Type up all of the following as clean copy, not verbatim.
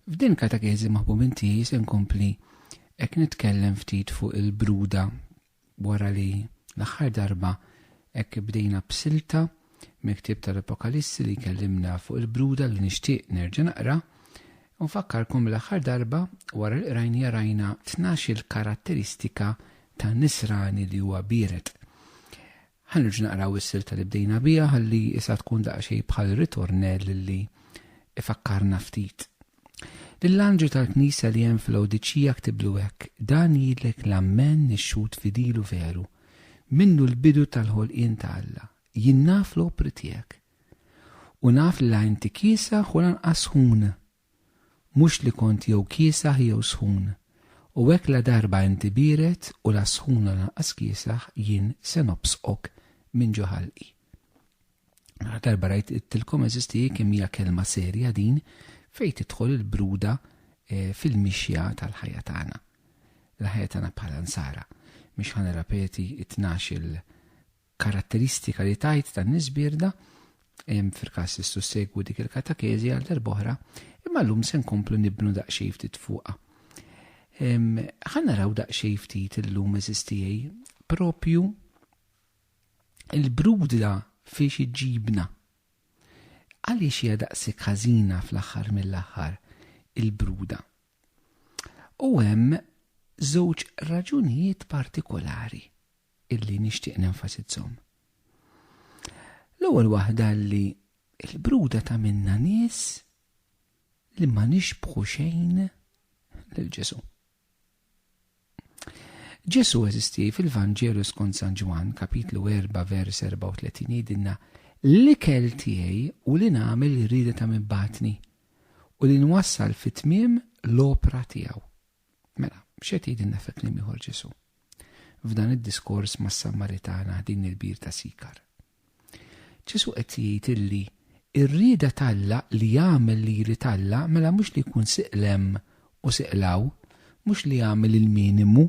F'din katekezi maħbubin tiegħi se nkompli hekk nitkellem ftit fuq il-bruda wara li l-aħħar darba hekk bdejna b'silta miktib tal-Apokalissi li kellimna fuq il-bruda li nixtieq nerġa' naqra u nfakkarkom l-aħħar darba wara l-qrajnija rajna 12 karatteristika ta' nisrani li huwa bieret. Ħanerġa' naqraw is-silta li bdejna biha ħalli issa tkun daqsxejn bħal ritornell li ifakkarna ftit. Lill-anġlu tal-Knisja li hemm fil-Lawdiċija ktiblu hekk: dan jgħidlek l-ammen nixxut fidilu veru, minnu l-bidu tal-ħolqien ta' Alla. Jien naf l-opri tiegħek. U naf li inti kiesaħ u lanqas sħun. Mhux li kont jew kiesaħ jew sħun. U hekk la darba inti bieret u la sħun u lanqas kiesaħ jien se nobsqok minn ġo ħalqi. Darba rajtilkom eżisti kemm hija kelma serja din fejn tidħol il-bruda fil-mixja tal-ħajja tagħna. Il-ħajja tagħna bħala nsara. Mhix ħanirrepeti 12 karatteristika li tajt tan-nies birda fil-każ tistgħu segwu dik il-katekezi għal darb'oħra, imma llum se nkomplu nibnu daqsxejn ftit fuqha. Ħa naraw daqsxejn ftit illum eżistijej propju il-bruda fiex iġġibna. Għaliex hija daqshekk ħażina fl-aħħar mill-aħħar il-bruda. U hemm żewġ raġunijiet partikolari illi nixtieq nenfasizzhom. L-ewwel waħda li l-bruda ta' minna nies li ma nixbħu xejn lil Ġesu. Ġesu eżisti fil-Vanġelu skont San Ġwan, kapitlu 4, vers 34 jgħidilna l-ikel tiegħi u li nagħmel ir-rieda ta' minn batni u li nwassal fit-tmiem l-opra tiegħu. Mela, x'qed jgħidilna fil-kliem ieħor Ġesu f'dan id-diskors mas-Sammaritana din il-bir ta' Sikar. Ġesu qed jgħid illi ir-rieda t'Alla li jagħmel li jrid Alla mela mhux li jkun siqlem u siqlaw, mhux li jagħmel il-minimu,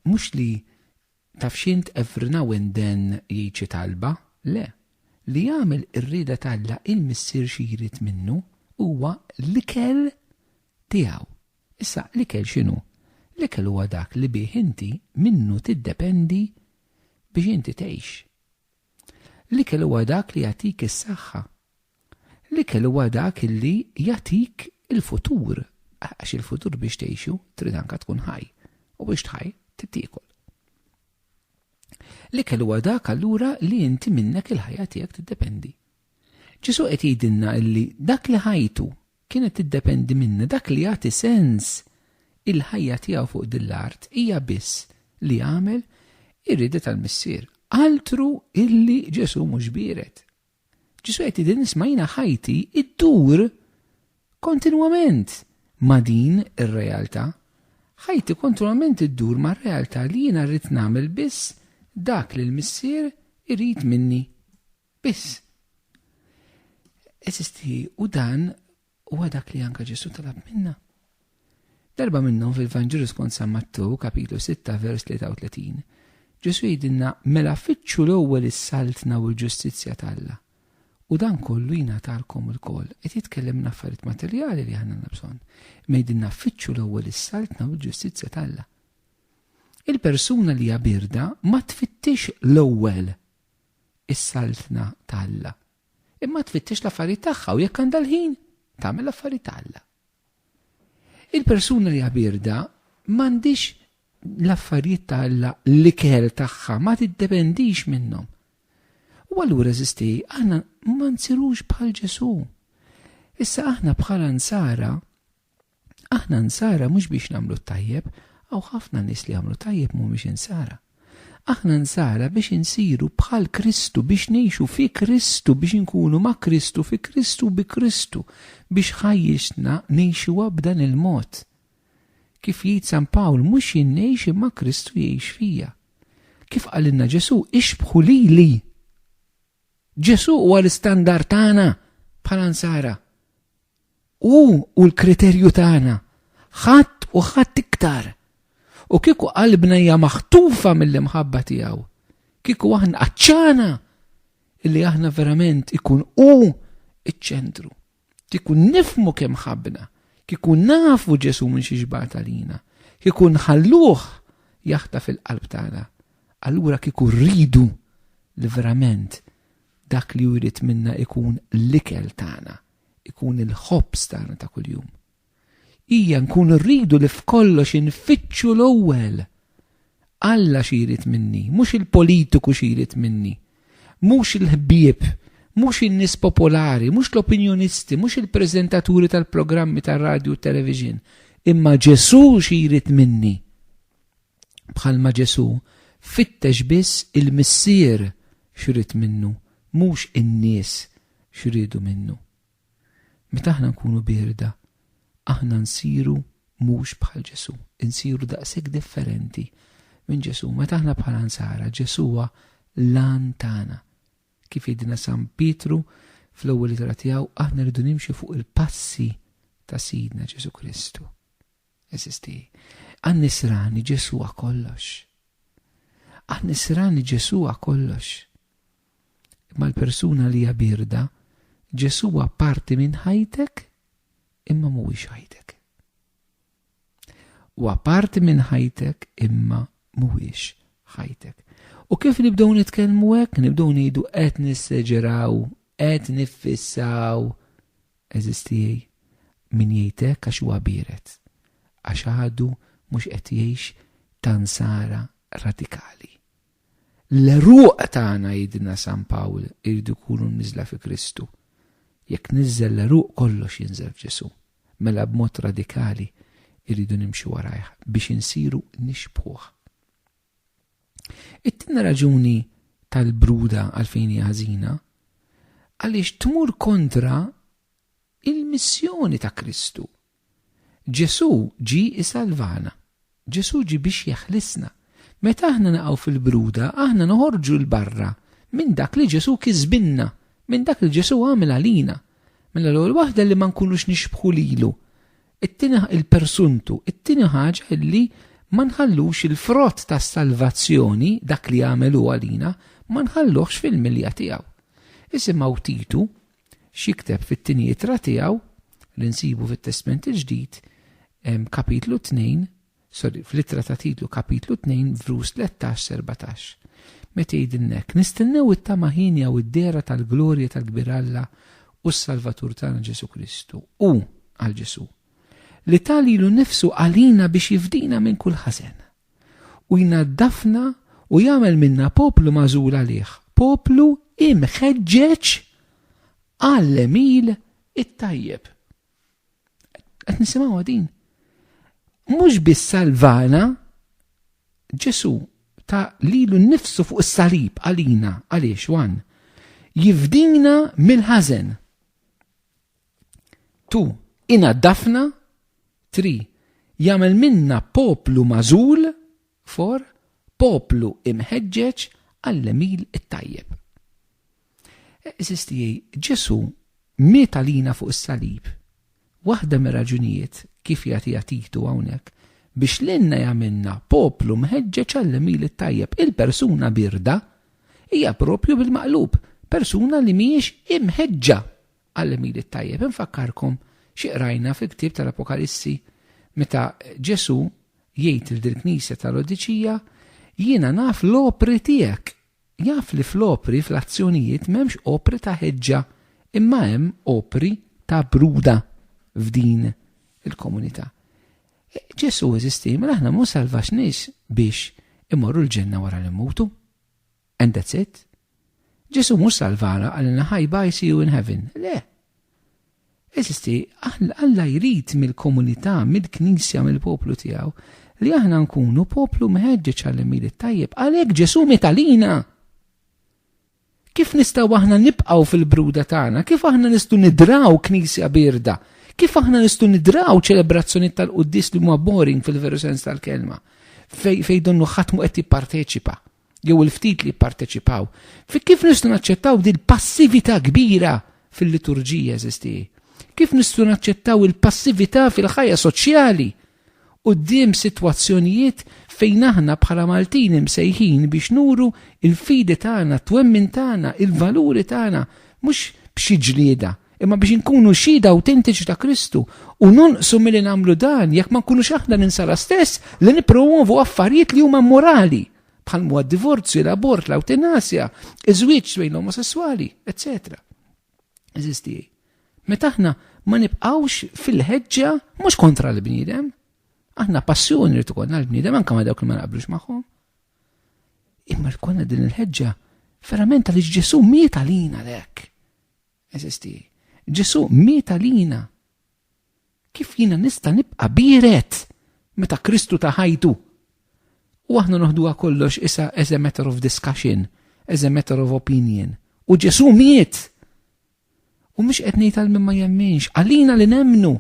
mhux li taf xint every now and then jgħid xi talba, le. Li jagħmel ir-rieda t'Alla il-missier xi jrid minnu huwa l-ikel tiegħu. Issa l-ikel x'inhu? L-ikel huwa dak li bih inti minnu tiddependi biex inti tgħix. L-ikel huwa dak li jagħtik is-saħħa. L-ikel huwa dak li jagħtik il-futur, għax il-futur biex tgħixu trid anke tkun ħaj u biex tħaj tittiekol. L-ikel huwa dak allura li inti minnek il-ħajja tiegħek tiddependi. Ġesu qed jgħidilna li dak li ħajtu kienet tiddependi minna, dak li jagħti sens il-ħajja tiegħu fuq dil-art hija biss li jagħmel ir-rieda tal-missier. Altru illi Ġesu mhux bieret. Ġesu qed jgħidilna ismajna ħajti iddur kontinwament ma' din ir-realtà. Ħajti kontinwament iddur ma' realtà li jiena rrid nagħmel biss dak li l-missier irid minni. Biss. Eżisti u dan huwa dak li anke Ġesu talab minna. Darba minnhom fil-Vanġelu skont San Mattew kapitlu 6 vers 33. Ġesu jgħidilna mela fitxu l-ewwel is-saltna u l-ġustizzja t'Alla. U dan kollu jingħatalkom il-koll. Qed jitkellimna affarijiet materjali li għandna bżonn. Ma jgħidilna fitxu l-ewwel is-saltna u l-ġustizzja t'Alla. Il-persuna li hija birda ma tfittix l-ewwel is-saltna t'Alla. Imma tfittix l-affarijiet tagħha u jekk għandha l-ħin tagħmel l-affarijiet t'Alla. Il-persuna li hija birda m'għandix l-affarijiet t'Alla l-ikel tagħha ma tiddependix minnhom. U allura eżisti aħna ma nsirux bħal Ġesu. Issa aħna bħala nsara mhux biex nagħmlu tajjeb, għaw ħafna nies li jagħmlu tajjeb mhumiex insara. Aħna nsara biex insiru bħal Kristu, biex ngħixu fi Kristu, biex inkunu ma' Kristu, fi Kristu bi Kristu, biex ħajjixna ngħixuha b'dan il-mod. Kif jgħid San Pawl mhux jien ngħix imma Kristu jgħix fija. Kif qalilna Ġesu ixbħu lili. Ġesu huwa l-istandard tagħna bħala nsara. U l-kriterju tagħna. Ħadd u ħadd iktar. U kieku qalbna hija maħtufa mill-imħabba tiegħu. Kieku aħna qaċċana illi aħna verament ikun iċ-ċentru. Kieku nifmu kemm ħabbna. kieku nafu Ġesu minn xi ġbar talina, kieku nħalluh jaħta fil-qalb tagħna, allura kieku rridu li verament dak li jrid minna ikun l-ikel tagħna, ikun il-ħobbs tagħna ta' kuljum. Ija nkun rridu li f'kollox infittxu l-ewwel Alla xi jrid minni, mhux il-politiku xi jrid minni, mhux il-ħbieb, mhux in-nies popolari, mhux l-opinjonisti, mhux il-preżentaturi tal-programmi tar-radju u television, imma Ġesu xi jrid minni. Bħalma Ġesu fittex biss il-missier x'rid minnu, mhux in-nies x'iridu minnu. Meta aħna nkunu bierda, aħna nsiru mhux bħal Ġesu, insiru daqshekk differenti minn Ġesu. Meta aħna bħala nsara, Ġesu huwa l-għan tagħna. Kif jgħidilna San Pietru fl-ewwel ittra tiegħu, aħna rridu nimxu fuq il-passi ta' Sidna Ġesu Kristu. Eżisti. Għan-nisrani Ġesu huwa kollox. Għan-nisrani Ġesu huwa kollox. Imma l-persuna li hija bierda, Ġesu huwa parti minn ħajtek imma mhuwiex ħajtek. Huwa parti minn ħajtek imma mhuwiex ħajtek. U kif nibdew nitkellmu hekk, nibdew ngħidu qed nisseġeraw, qed niffissaw. Eżistijej min jgħid hekk għax huwa bieret, għax għadu mhux qed jgħix tansara radikali. L-eruq tagħna jgħidilna San Pawl iridu jkunu nniżla fi Kristu. Jekk niżżel l-eruq kollox jinżel f'Ġesu. Mela b'mod radikali iridu nimxu warajh biex insiru nixbħuh. It-tieni raġuni tal-bruda għalfejn hija ħażina għaliex tmur kontra il-missjoni ta' Kristu. Ġesu ġi isalvana. Ġesu ġi biex jeħlisna. Meta aħna naqgħu fil-bruda, aħna noħorġu l-barra minn dak li Ġesu kisbinna, minn dak li Ġesu għamel għalina. Mela l-ewwel waħda li ma nkunux nixbħu lilu. It-tieni il-persuntu, it-tieni ħaġa li ma nħallux il-frott ta' salvazzjoni dak li għamelu għalina ma nħalluhx fil-milja tiegħu. Isimgħu Titu xikteb fit-tieni ittra tiegħu li nsibu fit-Testament il-Ġdid kapitlu 2, fl-ittra ta' Titu kapitlu 2 vrus 13-14. Meta jgħidilna hekk, nistennew it-tama ħinja u d-dera tal-glorja tal-Gbiralla u s-Salvatur tagħna Ġesu Kristu. U għal Ġesu li talilu nnifsu għalina biex jifdina minn kull ħażen. U jnaddafna u jagħmel minna poplu magħżul għalih, poplu imħeġġeġ għall-emil it-tajjeb. Qed nisimgħu din. Mhux biss salvana Ġesu ta' lilu nnifsu fuq is-salib għalina għaliex wan jifdina mill-ħażen. 2 inaddafna. 3 jagħmel minna poplu magħżul. 4 poplu imħeġġeġ għall-emil it-tajjeb. Eżistijej, Ġesu miet għalina fuq is-salib. Waħda mir-raġunijiet kif jagħtiha Titu hawnhekk biex lilna jagħmilna poplu mħeġġeġ għall-emil it-tajjeb. Il-persuna birda hija propju bil-maqlub, persuna li mhijiex imħeġġa għall-emil it-tajjeb. Infakkarkom xi qrajna fil-ktieb tal-Apokalissi meta Ġesu jgħid il-Knisja tal-Odiċija jiena naf l-opri tiegħek. Jaf li fl-opri fl-azzjonijiet m'hemmx opri ta' ħeġġa imma hemm opri ta' bruda f'din il-komunità. Ġesu eżisti, ma aħna mhu salvaxniex biex imorru l-ġenna wara li mmutu. And that's it. Ġesu mhux salvana għalina hi bye see you in heaven. Le. Eżisti, Alla jrid mill-komunità, mill-Knisja, mill-poplu tiegħu li aħna nkunu poplu meħeġġeġ għall-emil it-tajjeb. Għalhekk Ġesu miet għalina. Kif nistgħu aħna nibqgħu fil-bruda tagħna? Kif aħna nistgħu nidraw Knisja bierda? Kif aħna nistgħu nidraw ċelebrazzjoni tal-Qudies li huma boring fil-veru sens tal-kelma? Fejn donnu ħadd mu qed jipparteċipa, jew il-ftit li jipparteċipaw. Kif nistgħu naċċettaw din passività kbira fil-liturġija eżisti? Kif nistgħu naċċettaw il-passività fil-ħajja soċjali quddiem sitwazzjonijiet fejn aħna bħala Maltin imsejħin biex nuru il-fidi tagħna, twemmin tagħna, il-valuri tagħna, mhux b'xi ġlieda, imma biex nkunu xhieda awtentiċi ta' Kristu u nonqsu milli nagħmlu dan jekk ma nkunux aħna ninsara stess li nippromovu affarijiet li huma morali bħal huwa d-divorzju, l-abort, l-eutanasja, iż-żwieġ bejn omosessuali, etc. Eżisti. Meta aħna ma nibqgħux fil-ħeġġa mhux kontra l-bniedem, aħna passjoni li tkollna l-bniedem anke ma dawk li ma naqblux magħhom. Imma tkollna din il-ħeġġa verament għaliex Ġesu miet għalina lek. Eżisti. Ġesu miet għalina. Kif jiena nista' nibqa' bieret meta Kristu ta' ħajtu? U aħna noħduha kollox issa as a matter of discussion, as a matter of opinion. U Ġesu miet. U mhux qed ngħid għal min ma jemminx, għalina li nemmnu,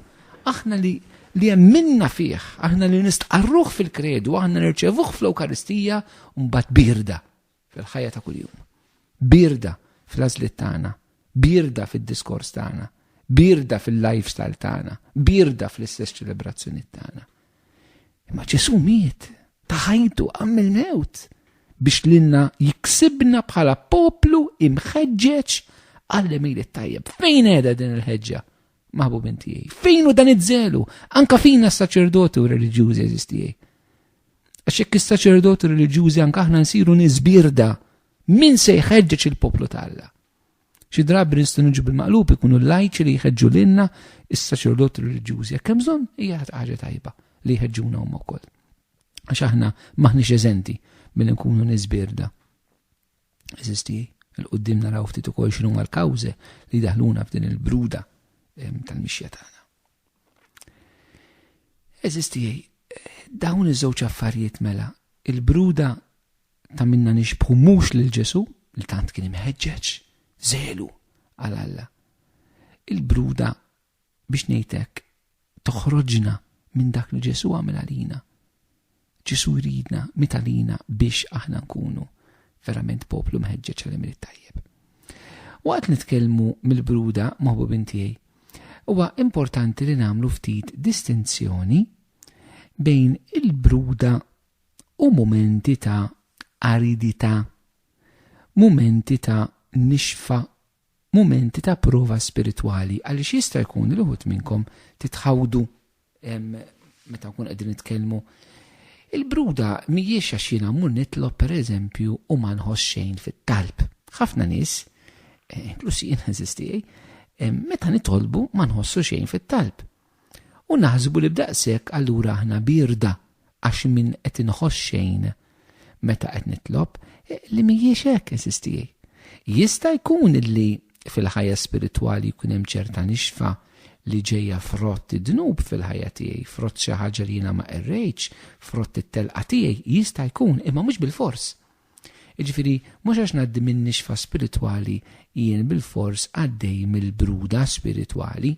aħna li jemminna fih, aħna li nistqarruh fil-kredu, aħna nirċevuh fl-Ewkaristija u mbagħad birda fil-ħajja ta' kuljum. Birda fl-għażliet tagħna, birda fid-diskors tagħna, birda fil-lifestyle tagħna, birda fl-istess ċelebrazzjonijiet tagħna. Imma Ġesu miet ta' ħajtu għam il-mewt biex lilna jiksibna bħala poplu imħeġġeġ għall-emil it-tajjeb. Fejn qiegħda din il-ħeġġa? Maħbub intijaj. Fejn hu dan iż-żelu? Anka fina s-saċerdoti u reliġjużi eżistijaj. Għax hekk is-saċerdoti reliġjużi anke aħna nsiru nies birda, min se jħeġġeġ il-poplu tagħna? Xi drabi nistgħu niġu bil-maqlub ikunu l-lajċi li jħeġġu lilna is-saċerdoti reliġjużi. Jekk hemm bżonn hija ħaġa tajba li jħeġġuna huma wkoll. Għax aħna maħniex eżenti milli nkunu nies birda. Eżisti, il-qudiem naraw ftit ukoll x'inhuma l-kawżi li daħluna f'din il-bruda tal-mixja tagħna. Eżisti, dawn iż-żewġ affarijiet mela, il-bruda ta' minna nixbħu mhux lil Ġesu, li tant kien imħeġġeġ, żelu għal Alla. Il-bruda biex ngħidlek toħroġna minn dak li Ġesu għamel għalina. Ġesu jridna mitalina biex aħna nkunu verament poplu mħeġġeġ għal-emil tajjeb. Waqt nitkellmu mill-bruda maħbubin tiegħi, huwa importanti li nagħmlu ftit distinzjoni bejn il-bruda u momenti ta' aridità, momenti ta' nixfa, momenti ta' prova spirituali, għaliex jista' jkun li wħud minnkom titħawdu meta nkun qegħdin nitkellmu. Il-bruda mhijiex għax jiena mmur nitlob pereżempju u ma nħoss xejn fit-talb. Ħafna nies, inkluż jien eżistijaj, meta nitolbu ma nħossu xejn fit-talb. U naħsbu li b'daqshekk allura aħna birda għax min qed inħoss xejn meta qed nitlob li mhijiex hekk eżistijaj. Jista' jkun illi fil-ħajja spiritwali jkun hemm ċerta nixfa li ġejja frott id-dnub fil-ħajja tiegħi, frott xi ħaġa li jiena ma qerrejtx, frott it-telqa tiegħi, jista' jkun, imma mhux bil-fors. Jiġifieri mhux għax ngħaddi minn nixfa spiritwali jien bil-fors għaddej mill-bruda spiritwali.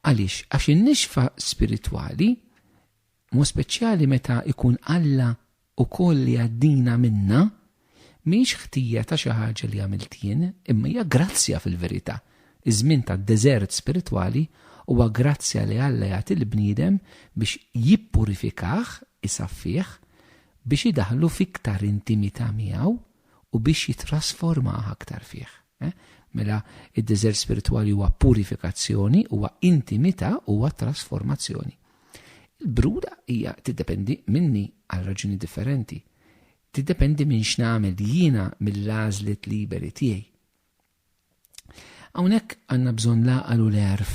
Għaliex għax in-nixfa spiritwali mu speċjali meta ikun Alla ukoll li għaddina minna mhix ħtija ta' xi ħaġa li għamilt jien, imma hija grazzja fil-verità. Iż-żmien tad-deżert spiritwali huwa grazzja li Alla jagħti l-bniedem biex jippurifikah, isaffih, biex idaħlu fiktar intimità miegħu u biex jitrasformah aktar fih. Mela id-deżert spiritwali huwa purifikazzjoni, huwa intimità, huwa trasformazzjoni. Il-bruda hija tiddependi minni għal raġuni differenti. Tiddependi minn x'nagħmel jiena mill-għażliet liberi tiegħi. Hawnhekk għandna bżonn l-għaqal u l-għerf,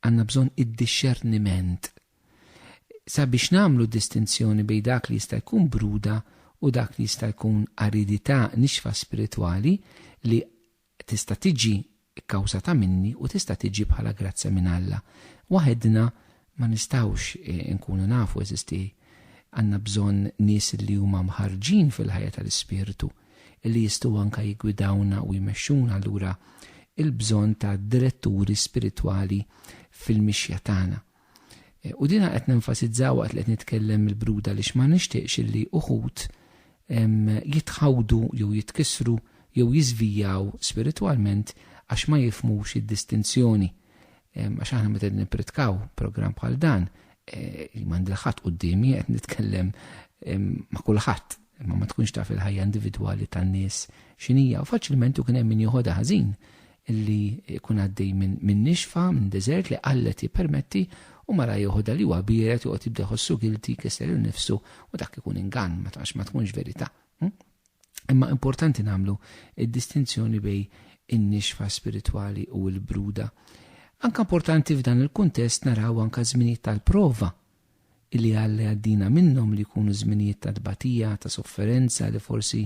għandna bżonn id-disċerniment. Sabiex nagħmlu distinzjoni bejn dak li jista' jkun bruda u dak li jista' jkun aridità nixfa spiritwali li tista' tiġi kkawżata minni u tista' tiġi bħala grazzja minn Alla. Waħedna ma nistgħux nkunu nafu eżisti. Għandna bżonn nies li huma mħarġin fil-ħajja tal-ispirtu li jistgħu anke jigwidawna u jmexxuna allura il-bżonn ta' diretturi spiritwali fil-mixja tagħna. U dina qed nenfasizzaw waqt li qed nitkellem il-bruda li ma nixtieqx li uħud jitħawdu jew jitkissru jew jiżvijaw spiritwalment għax ma jifhmux id-distinzjoni. Għax aħna meta nippritkaw programm bħal dan, m'għandi ħadd qudiemi qed nitkellem ma' kulħadd, imma ma tkunx taf il-ħajja individwali tan-nies x'inhija u faċilment kien hemm min joħodha ħażin. illi jkun għaddej minn nixfa, minn deżert li qallet jippermetti u mara joħodha li huwa bieret u jibda jħossu guilty kisser innifsu u dak ikun ingann ma tkunx verità. Imma importanti nagħmlu id-distinzjoni bejn in-nixfa spiritwali u l-bruda. Anka importanti f'dan il-kuntest naraw anka żminijiet tal-prova illi Alla għaddina minnhom li jkunu żminijiet ta' tbatija, ta' sofferenza li forsi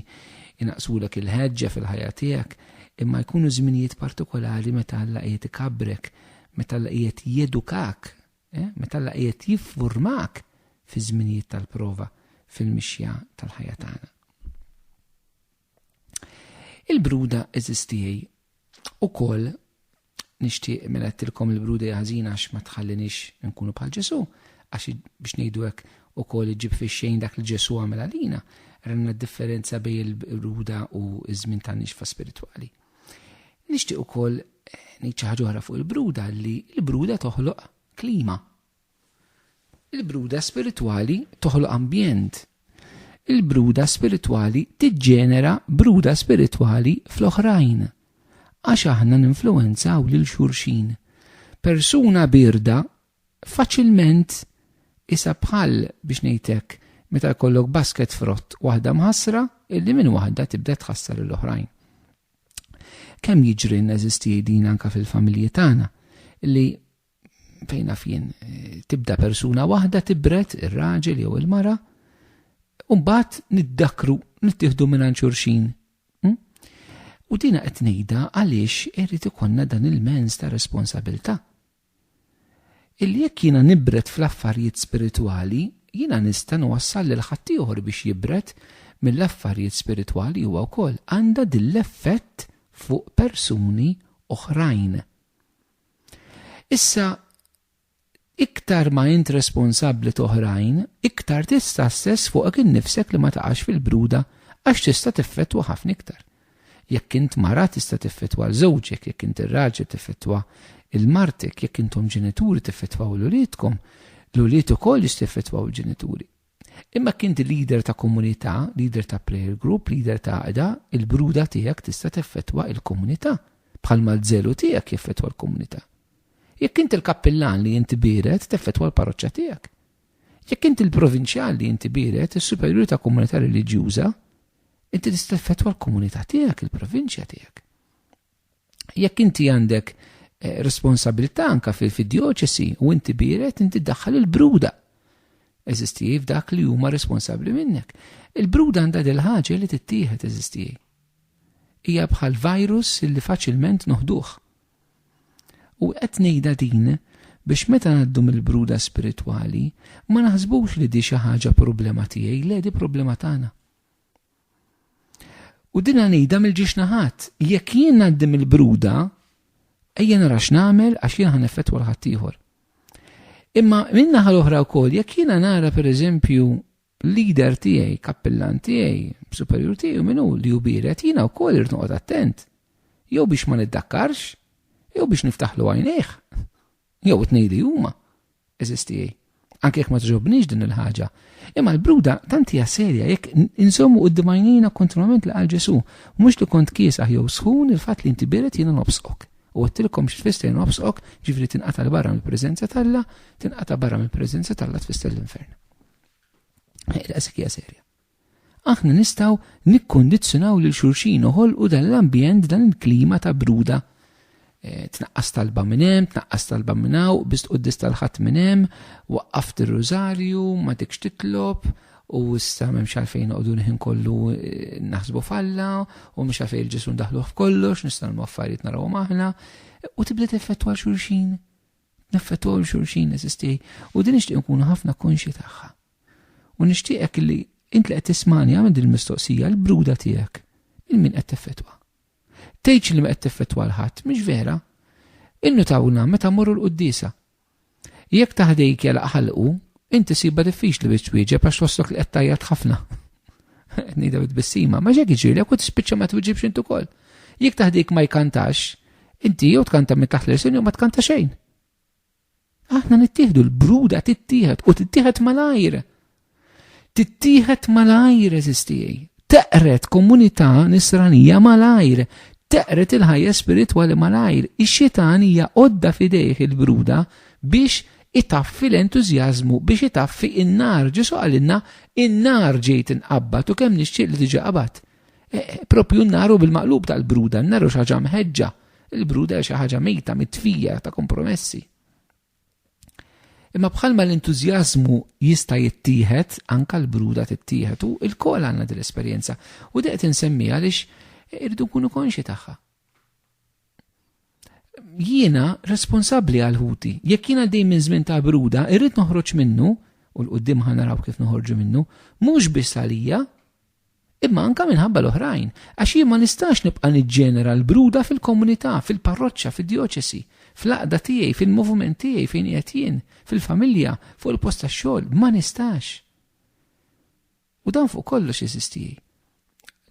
inaqsulek il-ħeġġa fil-ħajja tiegħek, imma jkunu żminijiet partikolari meta Alla qiegħed ikabbrek, meta Alla qiegħed jedukak, meta Alla qiegħed jiffurmak fi żminijiet tal-prova fil-mixja tal-ħajja tagħna. Il-bruda eżistijaj ukoll nixtieq mela tilkom il-bruda ħażina għax ma tħallinix nkunu bħal Ġesu, għax biex ngħidu hekk ukoll iġib fix-xejn dak li Ġesu għamel għalina, ranna differenza bejn il-bruda u ż-żmien tan-nixfa spiritwali. Nixtieq ukoll ngħid xi ħaġa oħra fuq il-bruda li l-bruda toħloq klima. Il-bruda spiritwali toħloq ambjent. Il-bruda spiritwali tiġġenera bruda spiritwali fl-oħrajn. Għax aħna ninfluwenzaw lil xulxin. Persuna birda faċilment isa bħal biex ngħidlek meta jkollok basket frott waħda mħassra illi minn waħda tibda tħassar l-oħrajn. Kemm jiġri neżisti din anke fil-familji tagħna illi fejn fien tibda persuna waħda tibret ir-raġel jew il-mara u mbagħad niddakru nittieħdu minn xulxin. U dina qed ngħidha għaliex irid ikollna dan il-mens ta' responsabilità. Illi jekk jiena nibret fl-affarijiet spiritwali, jiena nista' nwassal lil ħadd ieħor biex jibret mill-affarijiet spiritwali huwa wkoll għandha din l-effett fuq persuni oħrajn. Issa iktar ma int responsabbli oħrajn, iktar tista' stess fuqek innifsek li ma taqax fil-bruda għax tista' tiffettwa ħafna iktar. Jekk int mara tista' tiffettwa l-żewġek, jekk int ir-raġel tiffettwa il-martek, jekk intom ġenituri tiffettwaw l-uliedkom, l-ulied ukoll jistgħu jiffettwaw il-ġenituri. Imma kint leader ta' komunità, leader ta' prayer group, leader ta' għada, il-bruda tiegħek tista' tiffettwa il-komunità, bħalma l-żelu tiegħek jiffettwa l-komunità. Jekk int il-kappellan li inti biret tiffettwa l-parroċċja tiegħek. Jekk int il-provinċjal li inti biret, is-superjur ta' komunità reliġjuża, inti tista' tiffettwa l-komunità tiegħek, il-provinċja tiegħek. Jekk inti għandek responsabilità anke fid-dioċesi u inti biret inti ddaħħal il-bruda. Eżisti f'dak li huma responsabbli minnek. Il-bruda għandha del ħaġa li tittieħed eżisti. Hija bħal virus li faċilment noħduh. U qed ngħidha din biex meta ngħaddu mill-bruda spiritwali ma naħsbux li di xi ħaġa problema tiegħi, le di problema tagħna. U din ngħidha mill-ġiex naħat, jekk jien ngħaddi mill-bruda ejja nara x'nagħmel għax jien ħaneffettwa l ħadd ieħor. Imma minn naħa l-oħra wkoll jekk jiena nara pereżempju leader tiegħi, kappellan tiegħi, superjur tiegħi minnu li hu biret, jiena wkoll irid noqgħod attent. Jew biex ma niddakkarx, jew biex niftaħlu għajnejh. Jew tnejdi huma eżistijaj. Anke jekk ma tġobniex din il-ħaġa. Imma l-bruda tant hija serja jekk insommu quddiem għajnejna kontinwament li qal Ġesu, mhux li kont kiesaħ jew sħun il-fatt li inti biret jiena nobsqok. U għattilkom x'tfisser nobsqok ġifri tinqata' barra mill-preżenza talla, tinqata' barra mill-preżenza talla tfisser l-infern. Daqshekk hija serja. Aħna nistgħu nikkondizzjonaw lil xulxin uħolqu dan l-ambjent dan il-klima ta' bruda. Tnaqqas talba minn hemm, tnaqqas talba minn hawn, biss tquddis tal-ħadd minn hemm, waqqaft ir-rużarju, ma tikx titlob, u issa m'hemmx għalfejn noqogħdu ħin kollu naħsbu falla, u mhux għalfejn il-Ġesu ndaħluh f'kollox, nistgħu nagħmlu affarijiet narawhom aħna, u tibda teffettwa l-xulxin. Neffettwaw l-xulxin eżistej, u din nixtieq nkunu ħafna konxji tagħha. U nixtieqek li int li qed tismani għamel din il-mistoqsija l-bruda tiegħek il-min qed teffettwa. Tgħidx li ma qed tiffettwa l-ħadd, mhix vera. Innu tawna meta mmorru l-quddiesa. Jekk taħdejk jalaq ħalqu, inti sibha diffiċli biex twieġeb għax tħossok li qed tajjat ħafna. Nida bitbissima, ma ġek jiġri u tispiċċa ma twieġibx int ukoll. Jekk taħdejk ma jkantax, inti jew tkanta minn taħt l-irsin jew ma tkanta xejn. Aħna nittieħdu l-bruda tittieħed u tittieħed malajr. Tittieħed malajr eżistijaj. Teqret komunità nisranija malajr. teqret il-ħajja spiritwali malajr. Ix-xitan hija għodda fidejh il-bruda biex itaffi l-entużjażmu, biex itaffi in-nar. Ġesu għalinna in-nar ġejt inqabbad u kemm nixtieq li tiġi qabad. Propju n-naru bil-maqlub tal-bruda, n-naru xi ħaġa mħeġġa. Il-bruda xi ħaġa mejta mitfija ta' kompromessi. Imma bħalma l-entużjażmu jista' jittieħed, anke l-bruda tittieħed u l-kol għandna din l-esperjenza. U daqt insemmiha għaliex irridu nkunu konxi tagħha. Jiena responsabbli għal ħuti. Jekk jiena dejjem minn żmien ta' bruda, irrid noħroġ minnu, u l-qudiem ħanaraw kif noħorġu minnu, mhux biss għalija, imma anke minħabba l-oħrajn. Għax jien ma nistax nibqa' niġġenera l-bruda fil-komunità, fil-parroċċa, fid-dijoċesi, fl-aqda tiegħi, fil-moviment tiegħi fejn qiegħed jien, fil-familja, fuq il-post tax-xogħol, ma nistax. U dan fuq kollox jeżisti.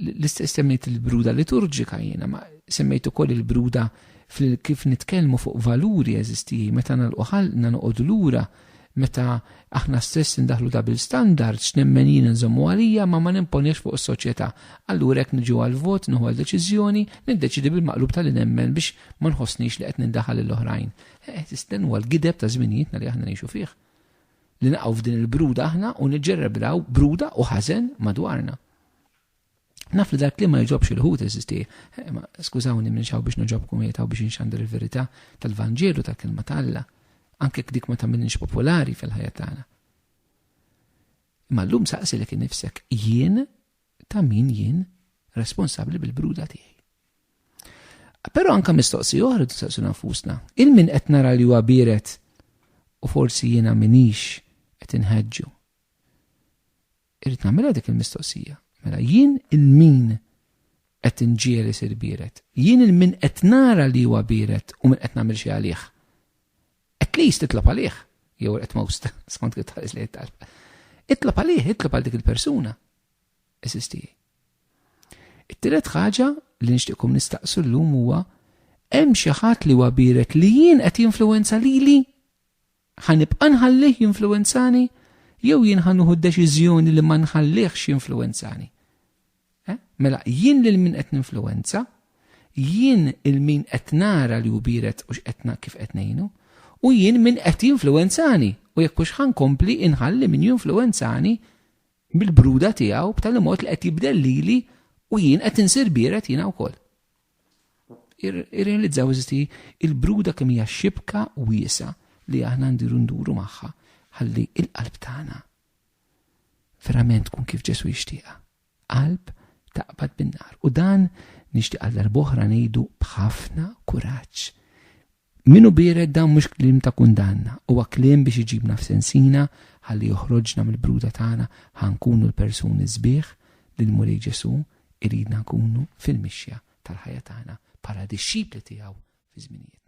L-istess semmejt il-bruda liturġika jiena, ma semmejt ukoll il-bruda kif nitkellmu fuq valuri jeżisti, meta nagħlqu ħalqna noqogħdu lura, meta aħna stess indaħlu double standards x'nemmen jien nżommu għalija ma nimponix fuq is-soċjetà. Allura jekk niġu għall-vot, nieħu għall-deċiżjoni, niddeċidi bil-maqlub tal-nemmen biex ma nħossniex li qed nindaħal lill-oħrajn. Tistennu għall-gideb ta' żminijietna li aħna ngħixu fih. Li naqgħu f'din il-bruda aħna u niġġerrebraw bruda u ħażen madwarna. Naf li dak li ma jġobx il-ħut eżisti. Skużawni minn xaw biex noġobkom jgħetaw biex inxandir il-verità tal-Vanġelu tal-kelma tal-Alla. Anke dik ma tagħmilniex popolari fil-ħajja tagħna. Imma llum saqsilek innifsek jien ta' min jien responsabbli bil-bruda tiegħi. Però anke mistoqsija oħra tistaqsu nafusna. Il-min qed nara li huwa bieret u forsi jiena minix qed inħeġġu. Irid nagħmilha dik il-mistoqsija. Mela jien il-min qed inġieli sir bieret. Jien il-min qed nara li huwa bieret u min qed nagħmel xi għalih. At least itlob għalih, jew at most, skont kif tħares li jittalb. Itlob għalih, itlob għal dik il-persuna. Eżisti. It-tielet ħaġa li nixtieqkom nistaqsu llum huwa hemm xi ħadd li huwa bieret li jien qed jinfluwenza lili? Ħanibqa' nħallih jinfluwenzani jew jien ħanuħu d-deċiżjoni li ma nħallihx jinfluwenzani. Mela jien lil min qed ninfluwenza, jien il-min qed nara li hu bieret u x'qed kif qed ngħinu, u jien min qed jinfluwenzani u jekk hux ħankompli inħalli min jinfluwenzani bil-bruda tiegħu b'tali mod li qed jibdel lili u jien qed insir bieret jiena wkoll. Irrealizzaw eżisti il-bruda kemm hija xibka wiesa li aħna ndiru nduru magħha ħalli il-qalb tagħna verament tkun kif Ġesu jixtieqha. Qalb taqbad bin-nar. U dan nixtieq għal darb'oħra ngħidu b'ħafna kuraġġ. Minu bieret dan mhux kliem ta' kundanna, huwa kliem biex iġibna f'sensina ħalli joħroġna mill-bruda tagħna ħankunu l-persuni sbieħ li l-mulej Ġesu iridna nkunu fil-mixja tal-ħajja tagħna bħala dixxipli tiegħu fi żminijiet.